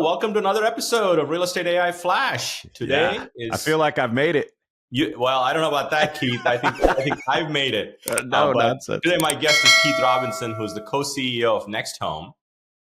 welcome to another episode of Real Estate AI Flash. Today I feel like I've made it. Well, I don't know about that, Keith. I think I've made it. No but nonsense. Today, my guest is Keith Robinson, who's the co-CEO of Next Home.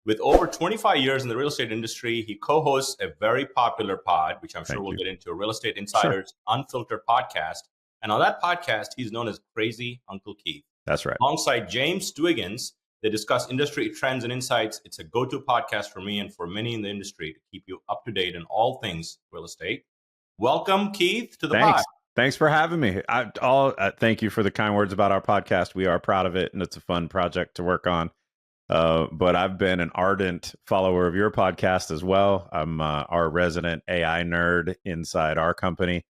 With over 25 years in the real estate industry, he co-hosts a very popular pod, which I'm sure we'll get into, Real Estate Insider's Unfiltered podcast. And on that podcast, he's known as Crazy Uncle Keith. That's right. Alongside James Dwiggins, they discuss industry trends and insights. It's a go-to podcast for me and for many in the industry to keep you up to date on all things real estate. Welcome, Keith, to the pod. Thanks for having me. Thank you for the kind words about our podcast. We are proud of it, and it's a fun project to work on. But I've been an ardent follower of your podcast as well. I'm our resident AI nerd inside our company.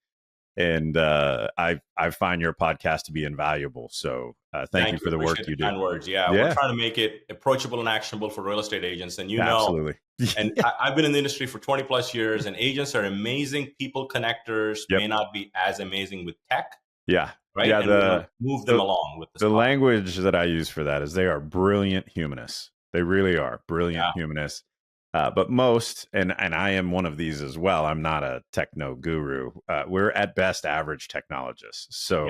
And I find your podcast to be invaluable. So thank you for the work you do. Kind words. Yeah, we're trying to make it approachable and actionable for real estate agents. And absolutely. And I've been in the industry for 20 plus years, and agents are amazing people connectors. May not be as amazing with tech. Yeah. Right. Yeah. And move them along with the language that I use for that is they are brilliant humanists. They really are brilliant humanists. But most, and I am one of these as well, I'm not a techno guru. We're at best average technologists. So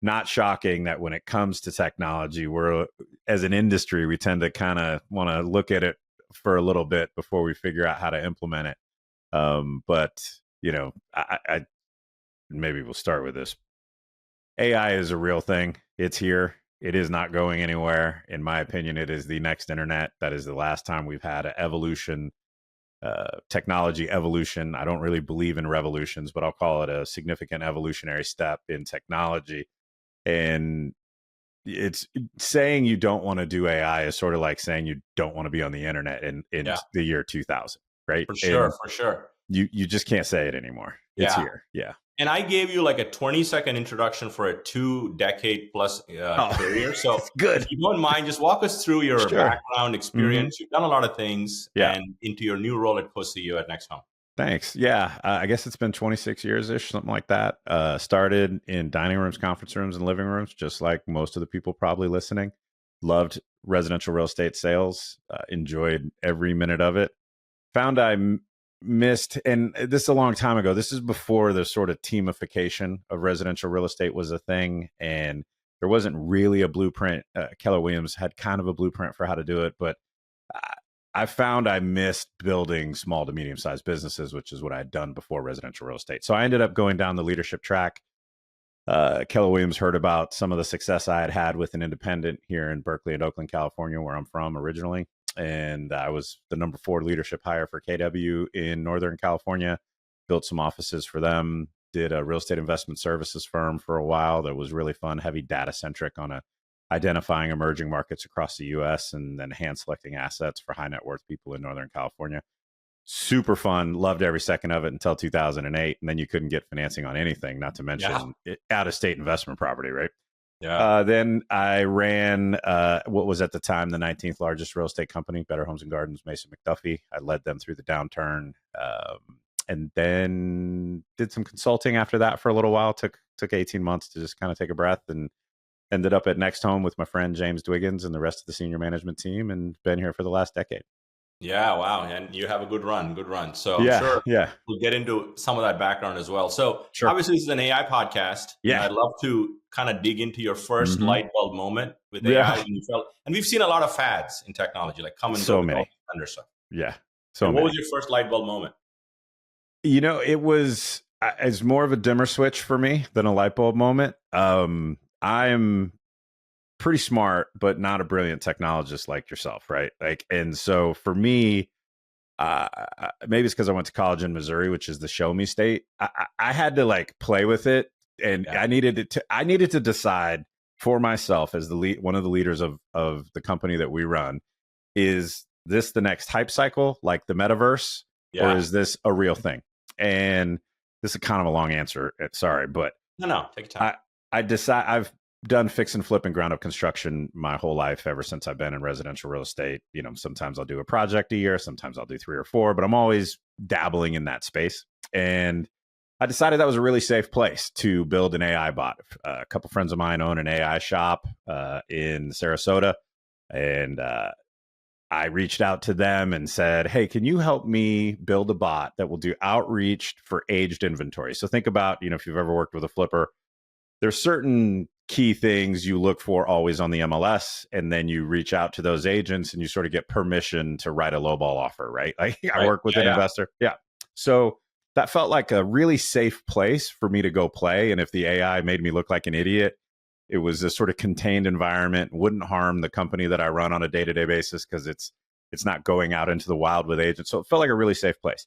not shocking that when it comes to technology, we're, as an industry, we tend to kind of want to look at it for a little bit before we figure out how to implement it. But, I maybe we'll start with this. AI is a real thing. It's here. It is not going anywhere. In my opinion, it is the next internet. That is the last time we've had an evolution, technology evolution. I don't really believe in revolutions, but I'll call it a significant evolutionary step in technology. And it's saying you don't want to do AI is sort of like saying you don't want to be on the internet in the year 2000, right? For sure. You just can't say it anymore. It's here. Yeah. And I gave you like a 20-second introduction for a 2-decade plus career. So good. If you don't mind, just walk us through your background experience. Mm-hmm. You've done a lot of things and into your new role at co-CEO at Next Home. Thanks. Yeah. I guess it's been 26 years-ish, something like that. Started in dining rooms, conference rooms, and living rooms, just like most of the people probably listening. Loved residential real estate sales. Enjoyed every minute of it. Found I missed, and this is a long time ago. This is before the sort of teamification of residential real estate was a thing, and there wasn't really a blueprint. Keller Williams had kind of a blueprint for how to do it, but I found I missed building small to medium sized businesses, which is what I had done before residential real estate. So I ended up going down the leadership track. Keller Williams heard about some of the success I had with an independent here in Berkeley and Oakland, California, where I'm from originally. And I was the number 4 leadership hire for KW in Northern California, built some offices for them, did a real estate investment services firm for a while that was really fun, heavy data centric on identifying emerging markets across the US and then hand selecting assets for high net worth people in Northern California. Super fun. Loved every second of it until 2008. And then you couldn't get financing on anything, not to mention out of state investment property, right? Yeah. Then I ran what was at the time the 19th largest real estate company, Better Homes and Gardens, Mason McDuffie. I led them through the downturn, and then did some consulting after that for a little while. Took 18 months to just kind of take a breath, and ended up at Next Home with my friend James Dwiggins and the rest of the senior management team, and been here for the last decade. Yeah, wow. And you have a good run. So I'm sure we'll get into some of that background as well. So obviously this is an AI podcast. Yeah. I'd love to kind of dig into your first light bulb moment with AI. And we've seen a lot of fads in technology, like come and so go. Many. Under stuff. Yeah. What was your first light bulb moment? It was, it's more of a dimmer switch for me than a light bulb moment. I'm pretty smart, but not a brilliant technologist like yourself, right? And so for me, maybe it's because I went to college in Missouri, which is the show me state. I had to play with it, and I needed to decide for myself as one of the leaders of the company that we run. Is this the next hype cycle, like the metaverse, or is this a real thing? And this is kind of a long answer. Sorry, but no, take your time. I've done fix and flip and ground up construction my whole life ever since I've been in residential real estate. Sometimes I'll do a project a year, sometimes I'll do 3 or 4, but I'm always dabbling in that space. And I decided that was a really safe place to build an AI bot. A couple friends of mine own an AI shop in Sarasota, and I reached out to them and said, hey, can you help me build a bot that will do outreach for aged inventory? So think about, if you've ever worked with a flipper, there's certain key things you look for always on the MLS, and then you reach out to those agents and you sort of get permission to write a lowball offer, right? Like I work with an investor. Yeah. So that felt like a really safe place for me to go play. And if the AI made me look like an idiot, it was a sort of contained environment, wouldn't harm the company that I run on a day-to-day basis because it's not going out into the wild with agents. So it felt like a really safe place.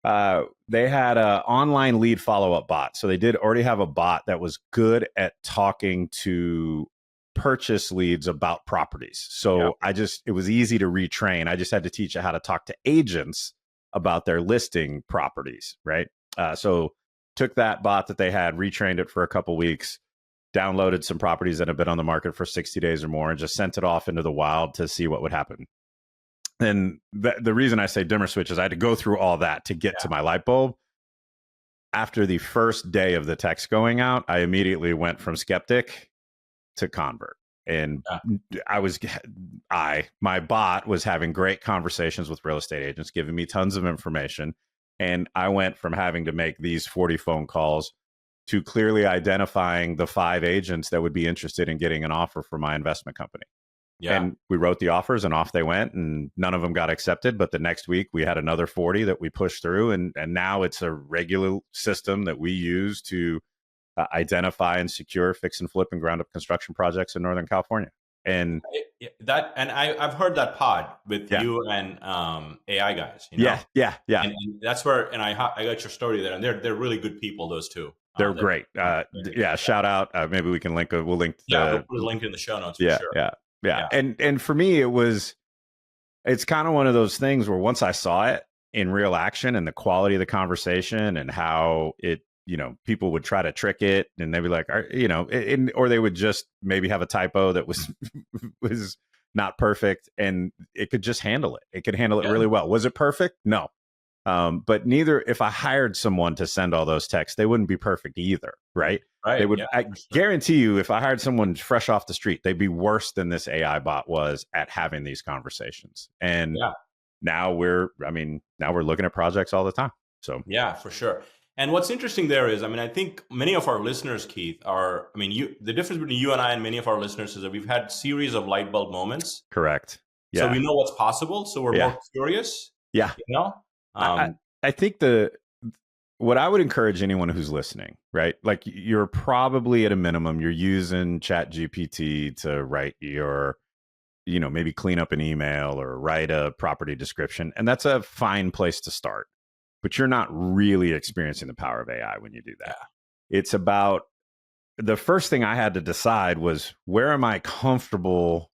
They had an online lead follow-up bot. So they did already have a bot that was good at talking to purchase leads about properties. So it was easy to retrain. I just had to teach it how to talk to agents about their listing properties, right? So took that bot that they had, retrained it for a couple weeks, downloaded some properties that have been on the market for 60 days or more, and just sent it off into the wild to see what would happen. And the reason I say dimmer switch is I had to go through all that to get to my light bulb. After the first day of the text going out, I immediately went from skeptic to convert. And my bot was having great conversations with real estate agents, giving me tons of information. And I went from having to make these 40 phone calls to clearly identifying the 5 agents that would be interested in getting an offer for my investment company. Yeah. And we wrote the offers and off they went, and none of them got accepted. But the next week we had another 40 that we pushed through. And now it's a regular system that we use to identify and secure fix and flip and ground up construction projects in Northern California. And I've heard that pod with you and AI guys. Yeah. And that's where, and I got your story there, and they're really good people, those two. They're great. Shout out. Maybe we can link. We'll link. We'll put a link in the show notes. For sure. Yeah. And for me, it's kind of one of those things where once I saw it in real action and the quality of the conversation and how it, people would try to trick it and they'd be like, or they would just maybe have a typo that was not perfect, and it could just handle it. It could handle it really well. Was it perfect? No. But if I hired someone to send all those texts, they wouldn't be perfect either, right? They would. I guarantee you, if I hired someone fresh off the street, they'd be worse than this AI bot was at having these conversations. And now we're looking at projects all the time. So yeah, for sure. And what's interesting there is, I think many of our listeners, Keith, the difference between you and I and many of our listeners is that we've had series of light bulb moments. Correct. Yeah. So we know what's possible. So we're more curious. Yeah. I think what I would encourage anyone who's listening, right? Like you're probably at a minimum, you're using ChatGPT to write your, maybe clean up an email or write a property description. And that's a fine place to start. But you're not really experiencing the power of AI when you do that. It's about, the first thing I had to decide was, where am I comfortable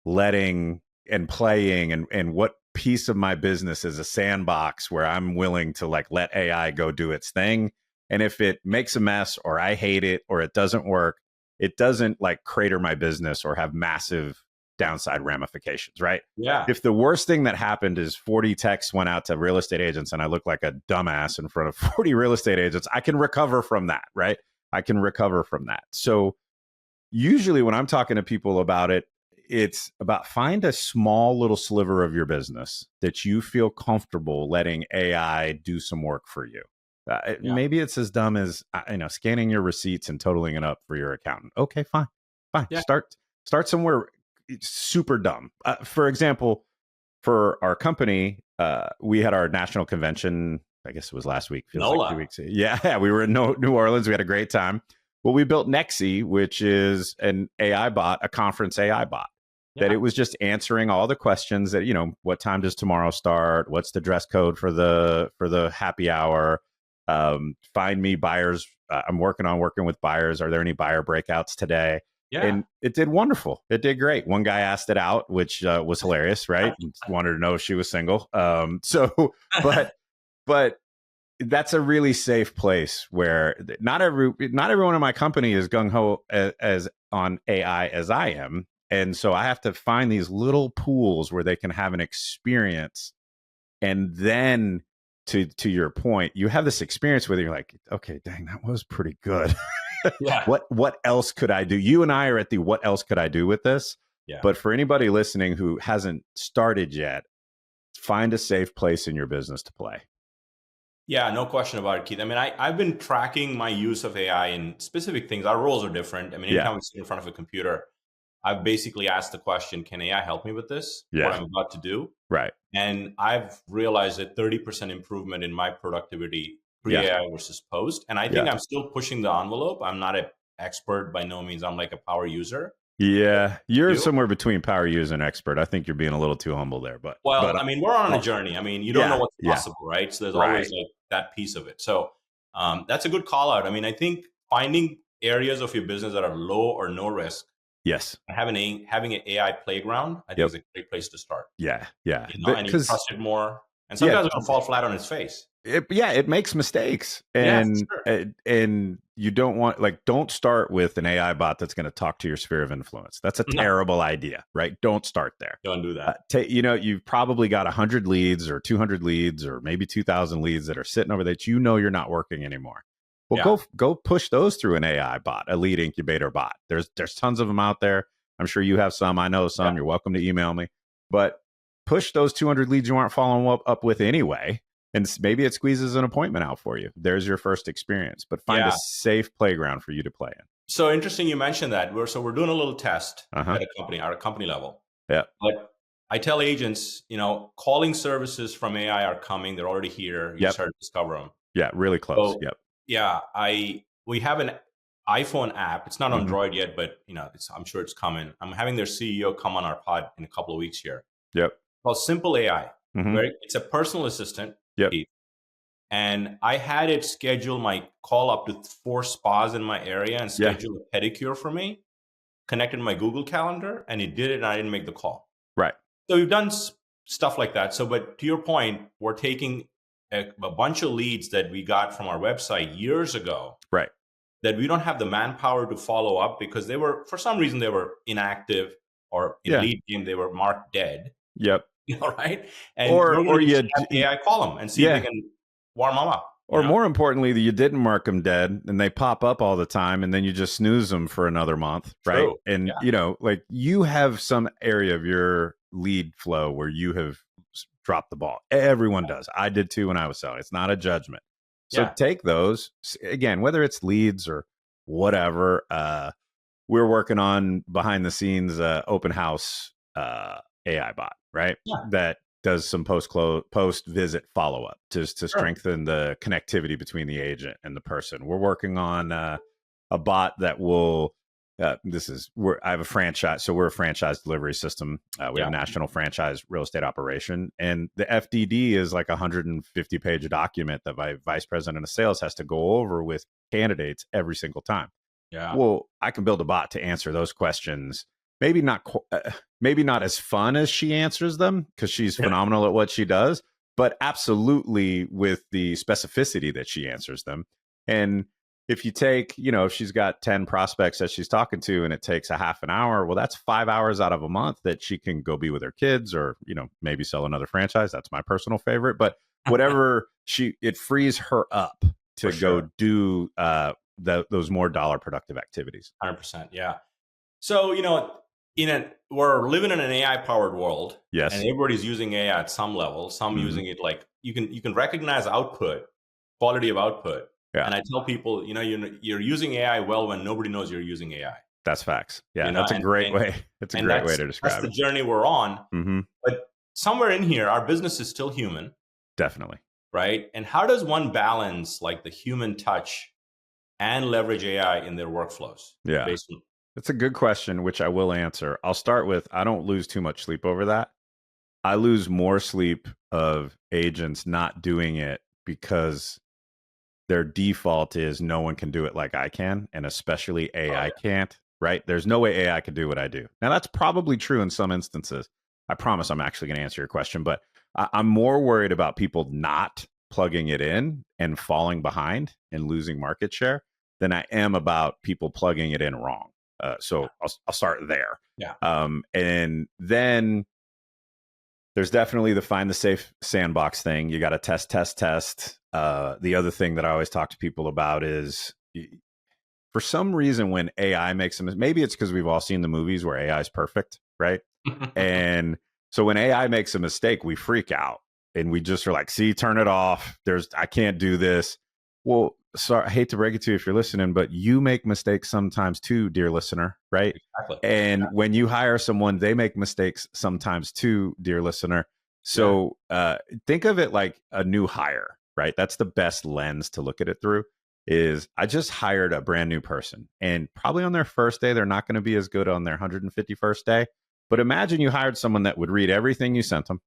letting and playing, and what piece of my business is a sandbox where I'm willing to let AI go do its thing. And if it makes a mess or I hate it or it doesn't work, it doesn't crater my business or have massive downside ramifications, right? Yeah. If the worst thing that happened is 40 texts went out to real estate agents and I look like a dumbass in front of 40 real estate agents, I can recover from that, right? I can recover from that. So usually when I'm talking to people about it, it's about, find a small little sliver of your business that you feel comfortable letting AI do some work for you. Maybe it's as dumb as scanning your receipts and totaling it up for your accountant. Okay, fine. Yeah. Start somewhere super dumb. For example, for our company, we had our national convention. I guess it was last week. Feels like 2 weeks. Yeah, we were in New Orleans. We had a great time. Well, we built Nexi, which is an AI bot, a conference AI bot. That it was just answering all the questions that, what time does tomorrow start? What's the dress code for the happy hour? Find me buyers. I'm working with buyers. Are there any buyer breakouts today? Yeah. And it did wonderful. It did great. One guy asked it out, which was hilarious, right? Wanted to know if she was single. But that's a really safe place where not everyone in my company is gung ho as on AI as I am. And so I have to find these little pools where they can have an experience. And then to your point, you have this experience where you're like, okay, dang, that was pretty good. Yeah. What else could I do? You and I are at the what else could I do with this? Yeah. But for anybody listening who hasn't started yet, find a safe place in your business to play. Yeah, no question about it, Keith. I mean, I've been tracking my use of AI in specific things. Our roles are different. I mean, anytime we sit in front of a computer, I've basically asked the question, can AI help me with this? What I'm about to do? Right. And I've realized that 30% improvement in my productivity pre-AI versus post. And I think I'm still pushing the envelope. I'm not an expert by no means. I'm like a power user. Yeah, you're somewhere between power user and expert. I think you're being a little too humble there, but I mean, we're on a journey. I mean, you don't know what's possible, right? So there's always like that piece of it. So that's a good call out. I mean, I think finding areas of your business that are low or no risk. Yes. Having an AI playground, I think is a great place to start. Yeah. You know, and you trust it more. And sometimes it's gonna fall flat on its face. It makes mistakes, and you don't want, like, don't start with an AI bot that's going to talk to your sphere of influence. That's a terrible idea, right? Don't start there. Don't do that. You've probably got 100 leads or 200 leads or maybe 2,000 leads that are sitting over that you're not working anymore. Well, go push those through an AI bot, a lead incubator bot. There's tons of them out there. I'm sure you have some. I know some. You're welcome to email me, but push those 200 leads you aren't following up with anyway. And maybe it squeezes an appointment out for you. There's your first experience, but find a safe playground for you to play in. So interesting you mentioned that. We're doing a little test at a company level. Yeah. But I tell agents, calling services from AI are coming. They're already here. You start to discover them. Yeah, really close. So, yeah, we have an iPhone app. It's not Android yet, but I'm sure it's coming. I'm having their CEO come on our pod in a couple of weeks here. Yep. Called Simple AI. It's a personal assistant. Yep. And I had it schedule my call up to 4 spas in my area and schedule a pedicure for me, connected my Google Calendar, and it did it, and I didn't make the call. Right. So we've done stuff like that. So, but to your point, we're taking a bunch of leads that we got from our website years ago. Right. That we don't have the manpower to follow up because for some reason, they were inactive, or in lead game, they were marked dead. Yep. Right. And or you AI call them and see if they can warm them up. Or more importantly, you didn't mark them dead and they pop up all the time and then you just snooze them for another month. Right. True. And, like, you have some area of your lead flow where you have dropped the ball. Everyone does. I did too when I was selling. It's not a judgment. So take those, again, whether it's leads or whatever. We're working on behind the scenes open house AI bot, right? Yeah. That does some post visit follow up to strengthen the connectivity between the agent and the person. We're working on a bot that will. I have a franchise, so we're a franchise delivery system. We have a national franchise real estate operation, and the FDD is like a 150-page document that my vice president of sales has to go over with candidates every single time. Yeah. Well, I can build a bot to answer those questions. Maybe not as fun as she answers them because she's phenomenal at what she does, but absolutely with the specificity that she answers them. And if you take, if she's got 10 prospects that she's talking to and it takes a half an hour, well, that's 5 hours out of a month that she can go be with her kids or, maybe sell another franchise. That's my personal favorite. But whatever it frees her up to go do those more dollar productive activities. 100%. Yeah. So, we're living in an AI powered world. Yes. And everybody's using AI at some level. Some using it like you can recognize output, quality of output. Yeah. And I tell people, you're using AI well when nobody knows you're using AI. That's facts. Yeah, that's a great way. It's a great way to describe it. That's the journey we're on. Mm-hmm. But somewhere in here, our business is still human. Definitely. Right. And how does one balance like the human touch and leverage AI in their workflows? Yeah. That's a good question, which I will answer. I'll start with, I don't lose too much sleep over that. I lose more sleep of agents not doing it because their default is no one can do it like I can, and especially AI can't, right? There's no way AI could do what I do. Now, that's probably true in some instances. I promise I'm actually going to answer your question, but I'm more worried about people not plugging it in and falling behind and losing market share than I am about people plugging it in wrong. So I'll start there. Yeah. And then there's definitely the find the safe sandbox thing. You got to test. The other thing that I always talk to people about is, for some reason, when AI makes them, maybe it's because we've all seen the movies where AI is perfect, right? And so when AI makes a mistake, we freak out and we just are like, see, turn it off. I can't do this. Well, sorry, I hate to break it to you if you're listening, but you make mistakes sometimes too, dear listener, right? Exactly. And when you hire someone, they make mistakes sometimes too, dear listener. So think of it like a new hire, right? That's the best lens to look at it through. Is I just hired a brand new person, and probably on their first day, they're not going to be as good on their 151st day. But imagine you hired someone that would read everything you sent them,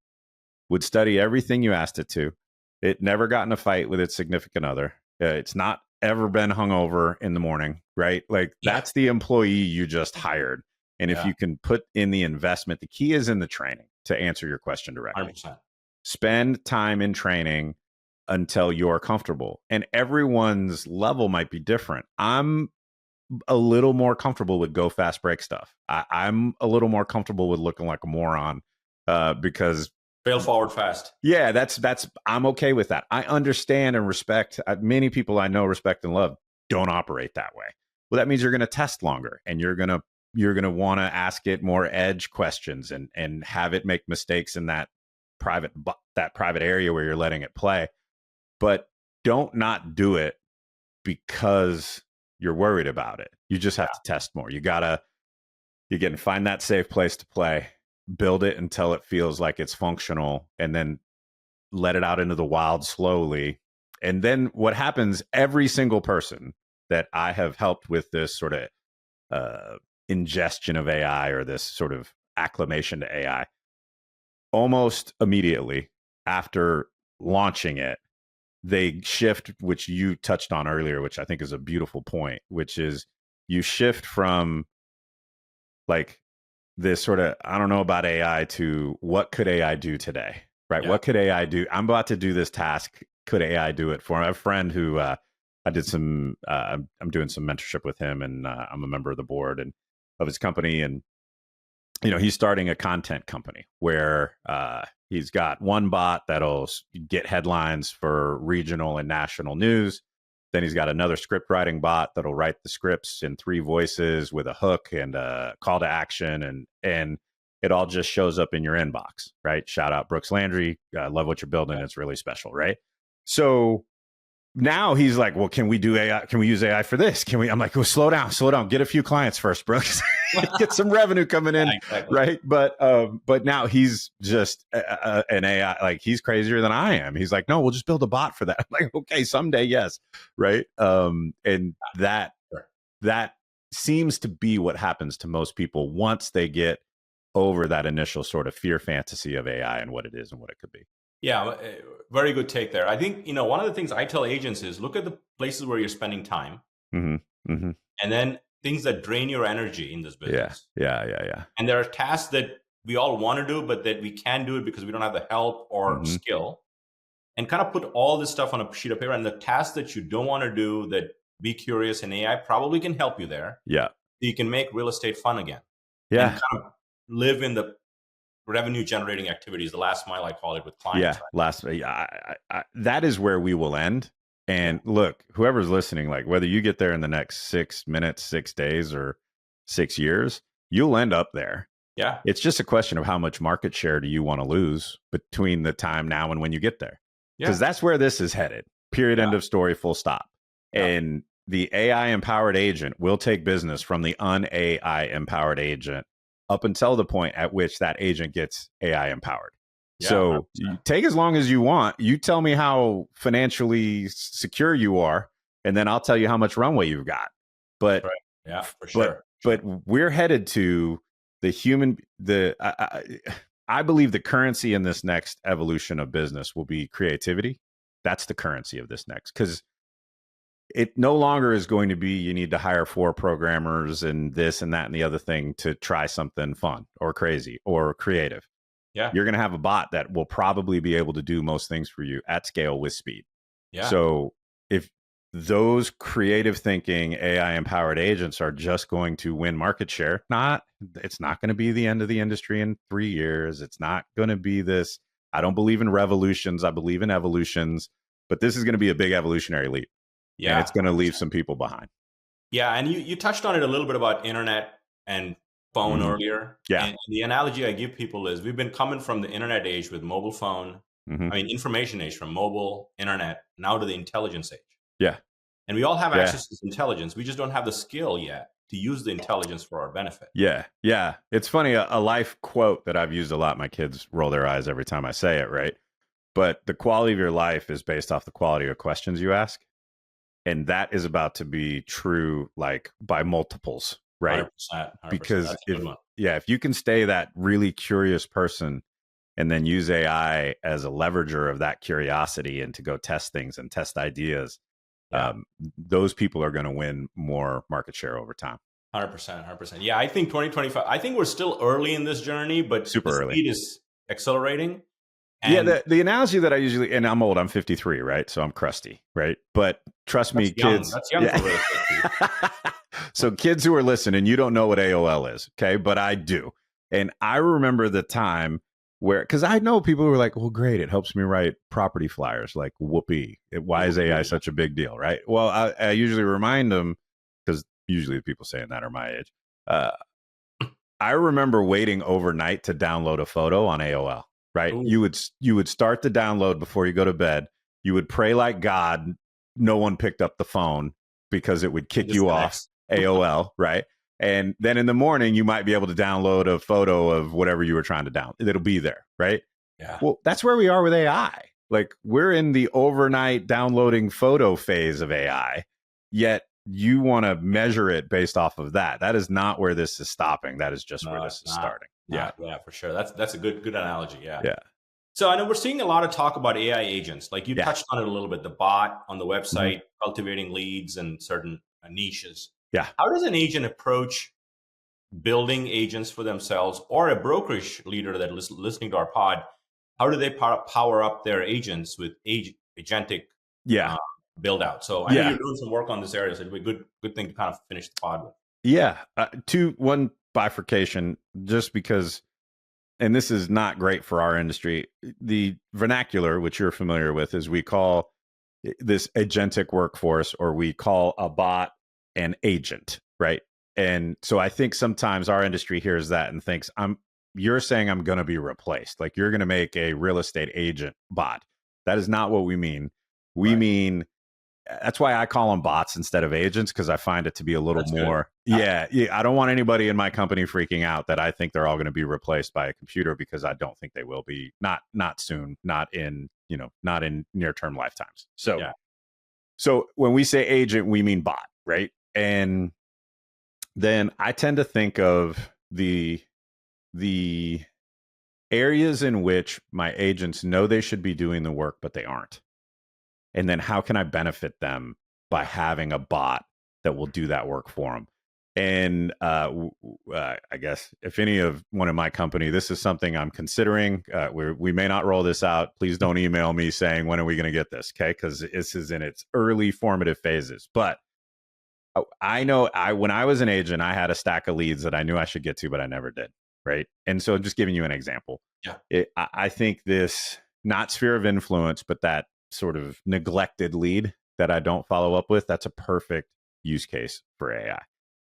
would study everything you asked it to. It never got in a fight with its significant other. It's not ever been hungover in the morning, right? Like that's the employee you just hired. And if you can put in the investment, the key is in the training, to answer your question directly. 100%. Spend time in training until you're comfortable. And everyone's level might be different. I'm a little more comfortable with go fast break stuff. I'm a little more comfortable with looking like a moron because fail forward fast. Yeah, that's I'm okay with that. I understand and respect. Many people I know, respect and love, don't operate that way. Well, that means you're going to test longer, and you're going to want to ask it more edge questions and have it make mistakes in that private area where you're letting it play. But don't not do it because you're worried about it. You just have to test more. You can find that safe place to play, build it until it feels like it's functional, and then let it out into the wild slowly. And then what happens, every single person that I have helped with this sort of ingestion of AI, or this sort of acclimation to AI, almost immediately after launching it, they shift, which you touched on earlier, which I think is a beautiful point, which is you shift from like this sort of, I don't know about AI, to what could AI do today, right? What could AI do? I'm about to do this task. Could AI do it for me? I have a friend who I did some, I'm doing some mentorship with him, and I'm a member of the board and of his company. And, he's starting a content company where he's got one bot that'll get headlines for regional and national news. Then he's got another script writing bot that'll write the scripts in 3 voices with a hook and a call to action, and it all just shows up in your inbox, right? Shout out Brooks Landry. I love what you're building. It's really special, right? So now he's like, well, can we do AI? Can we use AI for this? I'm like, well, slow down. Get a few clients first, Brooks. Get some revenue coming in, right? But now he's just an AI, like he's crazier than I am. He's like, no, we'll just build a bot for that. I'm like, okay, someday, yes, right? And that seems to be what happens to most people once they get over that initial sort of fear fantasy of AI and what it is and what it could be. Yeah, very good take there. I think, one of the things I tell agents is look at the places where you're spending time, and then things that drain your energy in this business. Yeah. And there are tasks that we all want to do, but that we can't do it because we don't have the help or skill. And kind of put all this stuff on a sheet of paper, and the tasks that you don't want to do, that Be Curious and AI probably can help you there. Yeah. So you can make real estate fun again. Yeah. And kind of live in the revenue generating activities, the last mile, I call it, with clients. That is where we will end. And look, whoever's listening, like whether you get there in the next 6 minutes, 6 days, or 6 years, you'll end up there. Yeah. It's just a question of how much market share do you want to lose between the time now and when you get there? Because that's where this is headed. Period. End of story. Full stop. And the AI empowered agent will take business from the un-AI empowered agent up until the point at which that agent gets AI empowered. So you take as long as you want. You tell me how financially secure you are, and then I'll tell you how much runway you've got. But for sure. But we're headed to the human. I believe the currency in this next evolution of business will be creativity. That's the currency of this next, because it no longer is going to be you need to hire 4 programmers and this and that and the other thing to try something fun or crazy or creative. Yeah. You're going to have a bot that will probably be able to do most things for you at scale with speed. Yeah. So if those creative thinking AI empowered agents are just going to win market share, it's not going to be the end of the industry in 3 years. It's not going to be this. I don't believe in revolutions. I believe in evolutions, but this is going to be a big evolutionary leap. Yeah. And it's going to leave some people behind. Yeah. And you touched on it a little bit about internet and phone Mhm. earlier. Yeah. And the analogy I give people is we've been coming from the internet age with mobile phone, Mhm. I mean, information age from mobile, internet, now to the intelligence age. Yeah. And we all have Yeah. access to this intelligence. We just don't have the skill yet to use the intelligence for our benefit. Yeah. Yeah. It's funny, a life quote that I've used a lot. My kids roll their eyes every time I say it, right? But the quality of your life is based off the quality of questions you ask. And that is about to be true, like by multiples, right? 100%. 100%. Because That's a good one. if you can stay that really curious person and then use AI as a leverager of that curiosity and to go test things and test ideas, Yeah. those people are going to win more market share over time. 100%. 100%. Yeah. I think 2025, I think we're still early in this journey, but the Super early. speed is accelerating. Yeah, And the analogy that I usually, and I'm old, I'm 53, right? So I'm crusty, right? But trust me, that's young. kids. That's young Yeah. for real estate. So kids who are listening, you don't know what AOL is, okay? But I do. And I remember the time where, because I know people who are like, well, great, it helps me write property flyers, like whoopee. Why is AI such a big deal, right? Well, I usually remind them, because usually the people saying that are my age. Uh, I remember waiting overnight to download a photo on AOL, right? Ooh, You would start the download before you go to bed. You would pray like God no one picked up the phone because it would it kick you off disconnects. AOL, right? And then in the morning you might be able to download a photo of whatever you were trying to download. It'll be there, right? Yeah. Well, that's where we are with AI. Like we're in the overnight downloading photo phase of AI, yet you want to measure it based off of that. That is not where this is stopping. That is just where No, this it's is not. starting. Yeah. Not, yeah, for sure. That's a good analogy. Yeah. Yeah. So I know we're seeing a lot of talk about AI agents. Like you Yeah. touched on it a little bit, the bot on the Mhm. website, cultivating leads and certain niches. Yeah. How does an agent approach building agents for themselves or a brokerage leader that is listening to our pod? How do they power up their agents with agentic Yeah. uh, build out? So I know Yeah. you're doing some work on this area, so it'd be a good thing to kind of finish the pod with. Yeah. One bifurcation, just because, and this is not great for our industry. The vernacular, which you're familiar with, is we call this agentic workforce, or we call a bot an agent, right? And so I think sometimes our industry hears that and thinks, you're saying I'm going to be replaced. Like you're going to make a real estate agent bot. That is not what we mean. We Right. mean, that's why I call them bots instead of agents, because I find it to be a little That's good. more. Yeah, I don't want anybody in my company freaking out that I think they're all going to be replaced by a computer, because I don't think they will be. Not soon. Not in not in near term lifetimes. So Yeah. so when we say agent, we mean bot, right? And then I tend to think of the areas in which my agents know they should be doing the work, but they aren't. And then how can I benefit them by having a bot that will do that work for them? And I guess if any of one in my company, this is something I'm considering. We may not roll this out. Please don't email me saying, when are we going to get this? Okay. Because this is in its early formative phases. But I know when I was an agent, I had a stack of leads that I knew I should get to, but I never did. Right. And so just giving you an example, Yeah. I think this, not sphere of influence, but that sort of neglected lead that I don't follow up with, that's a perfect use case for AI.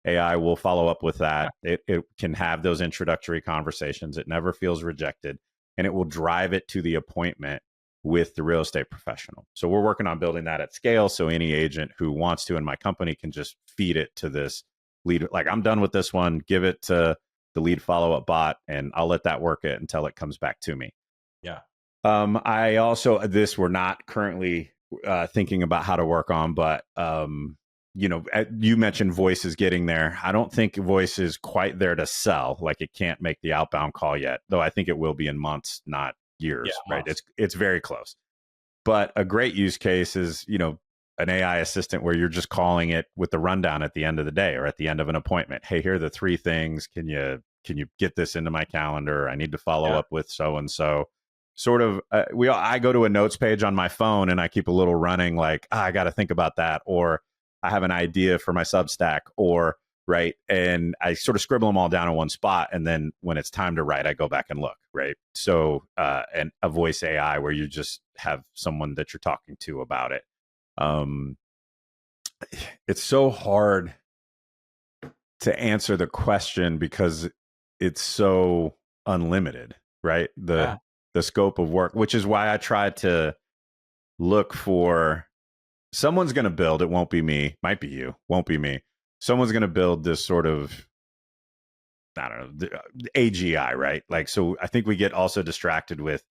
AI will follow up with that. It can have those introductory conversations. It never feels rejected, and it will drive it to the appointment with the real estate professional. So we're working on building that at scale. So any agent who wants to in my company can just feed it to this lead. Like, I'm done with this one. Give it to the lead follow-up bot, and I'll let that work it until it comes back to me. Yeah. I also, this we're not currently thinking about how to work on, but you mentioned voice is getting there. I don't think voice is quite there to sell. Like, it can't make the outbound call yet, though I think it will be in months, not years, Yeah. right? Months. It's very close. But a great use case is, an AI assistant where you're just calling it with the rundown at the end of the day or at the end of an appointment. Hey, here are the 3 things. Can you get this into my calendar? I need to follow up with so and so. Sort of, I go to a notes page on my phone and I keep a little running, like, I got to think about that, or I have an idea for my Substack, or right, and I sort of scribble them all down in one spot, and then when it's time to write, I go back and look, right? So, and a voice AI where you just have someone that you're talking to about it. It's so hard to answer the question because it's so unlimited, right? The scope of work, which is why I try to look for someone's going to build. It won't be me. Might be you. Won't be me. Someone's going to build this sort of, I don't know, AGI, right? Like, so I think we get also distracted with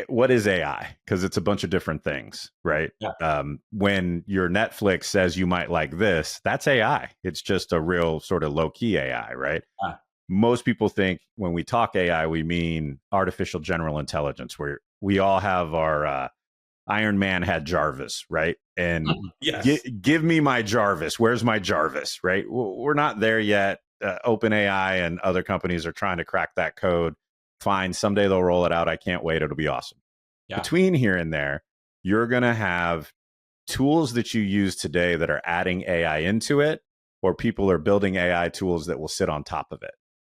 what is AI? Because it's a bunch of different things, right? Yeah. When your Netflix says you might like this, that's AI. It's just a real sort of low key AI, right? Yeah. Most people think when we talk AI, we mean artificial general intelligence, where we all have our Iron Man had Jarvis, right? And Yes. give me my Jarvis. Where's my Jarvis, right? We're not there yet. OpenAI and other companies are trying to crack that code. Fine. Someday they'll roll it out. I can't wait. It'll be awesome. Yeah. Between here and there, you're going to have tools that you use today that are adding AI into it, or people are building AI tools that will sit on top of it.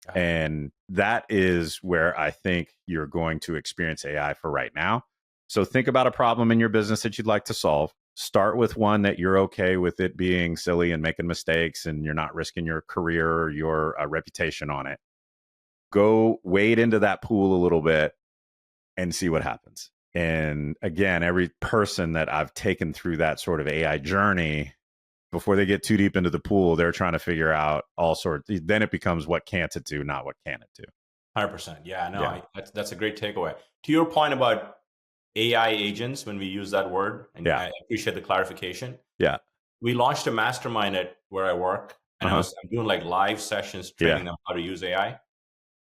Yeah. And that is where I think you're going to experience AI for right now. So think about a problem in your business that you'd like to solve. Start with one that you're okay with it being silly and making mistakes and you're not risking your career or your reputation on it. Go wade into that pool a little bit and see what happens. And again, every person that I've taken through that sort of AI journey, before they get too deep into the pool, they're trying to figure out all sorts. Then it becomes what can't it do, not what can it do. 100%. Yeah, no, that's a great takeaway. To your point about AI agents, when we use that word, and I appreciate the clarification. Yeah. We launched a mastermind at where I work, and I'm doing like live sessions training them how to use AI.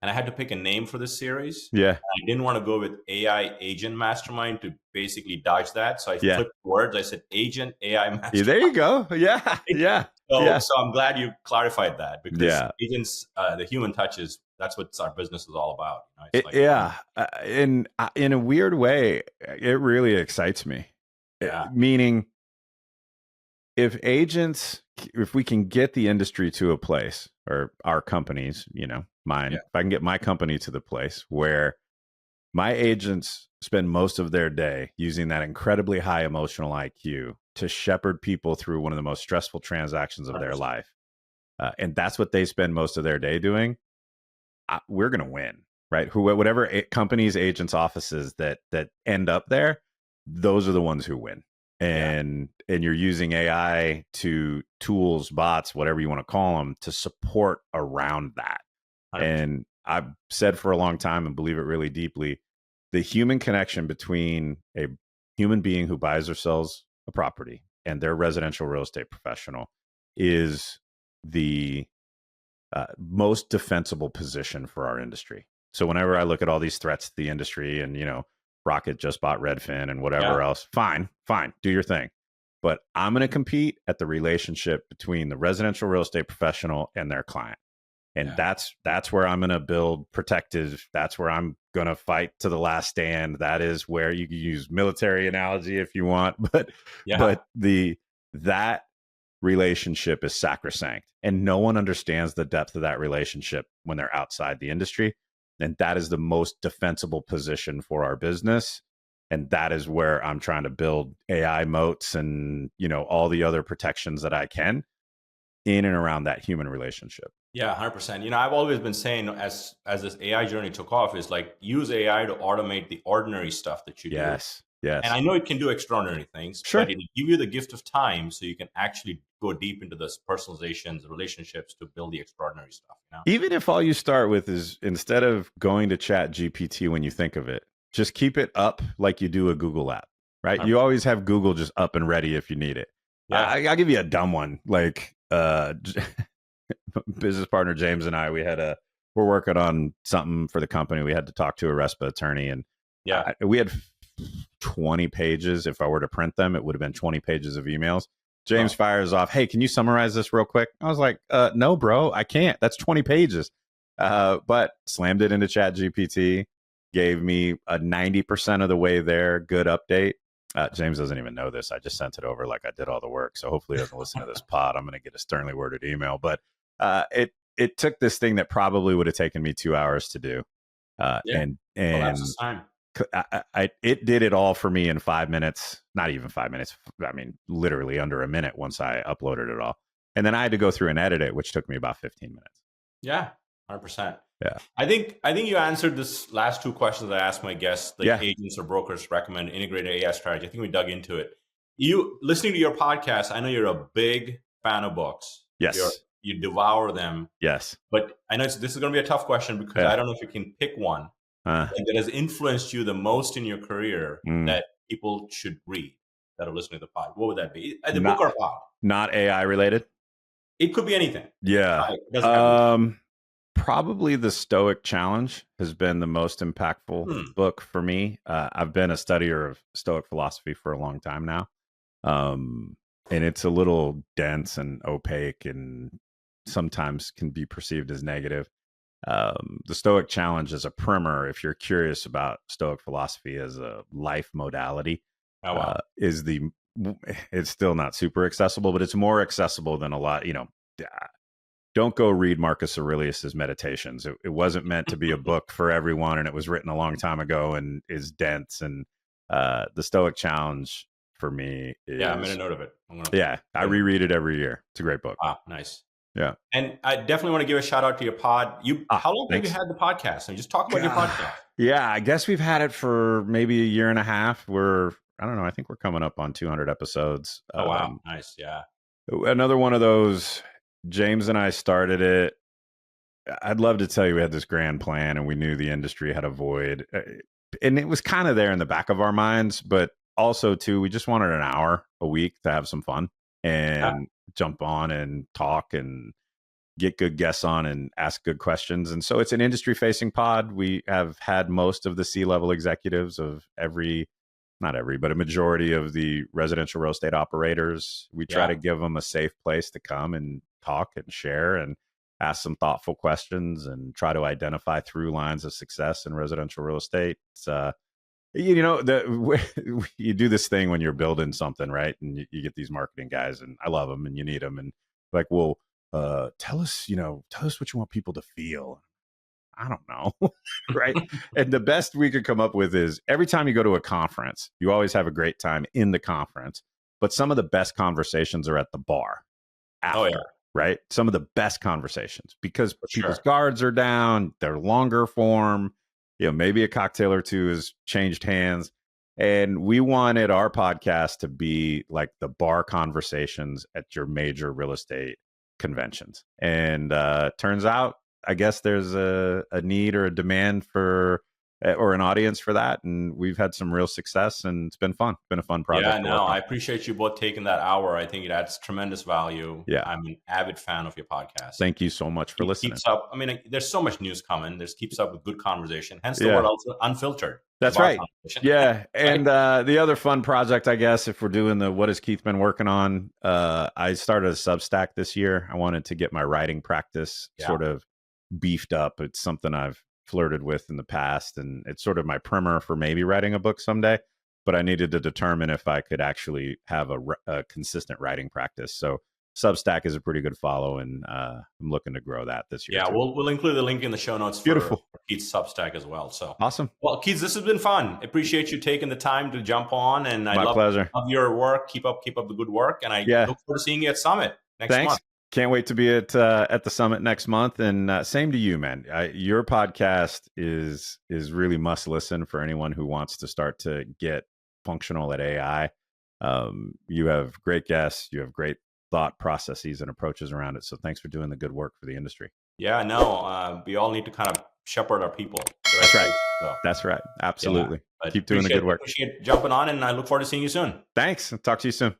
And I had to pick a name for this series. Yeah. I didn't want to go with AI Agent Mastermind to basically dodge that. So I flipped words. I said Agent AI Mastermind. Yeah, there you go. Yeah. Yeah. So I'm glad you clarified that, because agents, the human touch that's what our business is all about. You know? In a weird way, it really excites me. Meaning, if we can get the industry to a place, or our companies, mine, if I can get my company to the place where my agents spend most of their day using that incredibly high emotional IQ to shepherd people through one of the most stressful transactions of their life, and that's what they spend most of their day doing, we're going to win, right? Whatever companies, agents, offices that end up there, those are the ones who win. And you're using AI to tools, bots, whatever you want to call them, to support around that. 100%. And I've said for a long time, and believe it really deeply, the human connection between a human being who buys or sells a property and their residential real estate professional is the most defensible position for our industry. So whenever I look at all these threats to the industry, and Rocket just bought Redfin and whatever else, fine, do your thing. But I'm going to compete at the relationship between the residential real estate professional and their client. And that's where I'm going to build protective. That's where I'm going to fight to the last stand. That is where you can use military analogy if you want, but that relationship is sacrosanct, and no one understands the depth of that relationship when they're outside the industry. And that is the most defensible position for our business. And that is where I'm trying to build AI moats and, all the other protections that I can in and around that human relationship. Yeah, 100%. I've always been saying, as this AI journey took off, is like, use AI to automate the ordinary stuff that you do. Yes. And I know it can do extraordinary things, but it'll give you the gift of time so you can actually go deep into the personalizations, the relationships to build the extraordinary stuff. Even if all you start with is, instead of going to Chat GPT when you think of it, just keep it up like you do a Google app, right? 100%. You always have Google just up and ready if you need it. I'll give you a dumb one. Like business partner James and I, we're working on something for the company. We had to talk to a RESPA attorney, and we had 20 pages. If I were to print them, it would have been 20 pages of emails. James fires off, "Hey, can you summarize this real quick?" I was like, no, bro, I can't. That's 20 pages. But slammed it into Chat GPT, gave me a 90% of the way there good update. James doesn't even know this. I just sent it over like I did all the work. So hopefully he doesn't listen to this pod. I'm going to get a sternly worded email. But it took this thing that probably would have taken me 2 hours to do. And that's time. It did it all for me in 5 minutes. Not even 5 minutes. I mean, literally under a minute once I uploaded it all. And then I had to go through and edit it, which took me about 15 minutes. Yeah, 100%. Yeah. I think you answered this last two questions I asked my guests, like agents or brokers recommend integrated AI strategy. I think we dug into it. You listening to your podcast, I know you're a big fan of books. Yes. You devour them. Yes. But I know this is going to be a tough question because I don't know if you can pick one that has influenced you the most in your career that people should read that are listening to the pod. What would that be? The book or pod? Not AI related? It could be anything. Yeah. Probably the Stoic Challenge has been the most impactful book for me. I've been a studier of Stoic philosophy for a long time now. And it's a little dense and opaque and sometimes can be perceived as negative. The Stoic Challenge is a primer if you're curious about Stoic philosophy as a life modality. It's still not super accessible, but it's more accessible than a lot, don't go read Marcus Aurelius's Meditations. It wasn't meant to be a book for everyone, and it was written a long time ago and is dense. And the Stoic Challenge for me is... Yeah, I made a note of it. I reread it every year. It's a great book. Ah, nice. Yeah. And I definitely want to give a shout out to your pod. How long have you had the podcast? And just talk about your podcast. Yeah, I guess we've had it for maybe a year and a half. I don't know. I think we're coming up on 200 episodes. Oh, wow. Nice. Yeah. Another one of those... James and I started it. I'd love to tell you we had this grand plan and we knew the industry had a void. And it was kind of there in the back of our minds, but also too, we just wanted an hour a week to have some fun and jump on and talk and get good guests on and ask good questions. And so it's an industry facing pod. We have had most of the C-level executives of not every, but a majority of the residential real estate operators. We try to give them a safe place to come and talk and share and ask some thoughtful questions and try to identify through lines of success in residential real estate. It's, you do this thing when you're building something, right? And you get these marketing guys, and I love them, and you need them, and like, well, tell us what you want people to feel. I don't know. Right. And the best we could come up with is every time you go to a conference, you always have a great time in the conference, but some of the best conversations are at the bar after, right? Some of the best conversations because people's guards are down, they're longer form, maybe a cocktail or two has changed hands. And we wanted our podcast to be like the bar conversations at your major real estate conventions. And turns out, I guess there's a need or a demand for or an audience for that. And we've had some real success and it's been fun. It's been a fun project. Yeah, no, I appreciate you both taking that hour. I think it adds tremendous value. Yeah. I'm an avid fan of your podcast. Thank you so much for listening. Keeps up. I mean, there's so much news coming. Keeps up with good conversation. Hence the word also unfiltered. That's right. Yeah. And the other fun project, I guess, if we're doing the what has Keith been working on, I started a Substack this year. I wanted to get my writing practice sort of beefed up. It's something I've flirted with in the past, and it's sort of my primer for maybe writing a book someday. But I needed to determine if I could actually have a consistent writing practice. So Substack is a pretty good follow, and I'm looking to grow that this year. Yeah, we'll include the link in the show notes for Keith's Substack as well. So awesome. Well, Keith, this has been fun. I appreciate you taking the time to jump on, and I love your work. Keep up the good work, and I look forward to seeing you at Summit next month. Can't wait to be at the Summit next month. And same to you, man. Your podcast is really must listen for anyone who wants to start to get functional at AI. You have great guests. You have great thought processes and approaches around it. So thanks for doing the good work for the industry. Yeah, no, we all need to kind of shepherd our people. That's right. So, that's right. Absolutely. Keep doing the good work. Appreciate jumping on, and I look forward to seeing you soon. Thanks. Talk to you soon.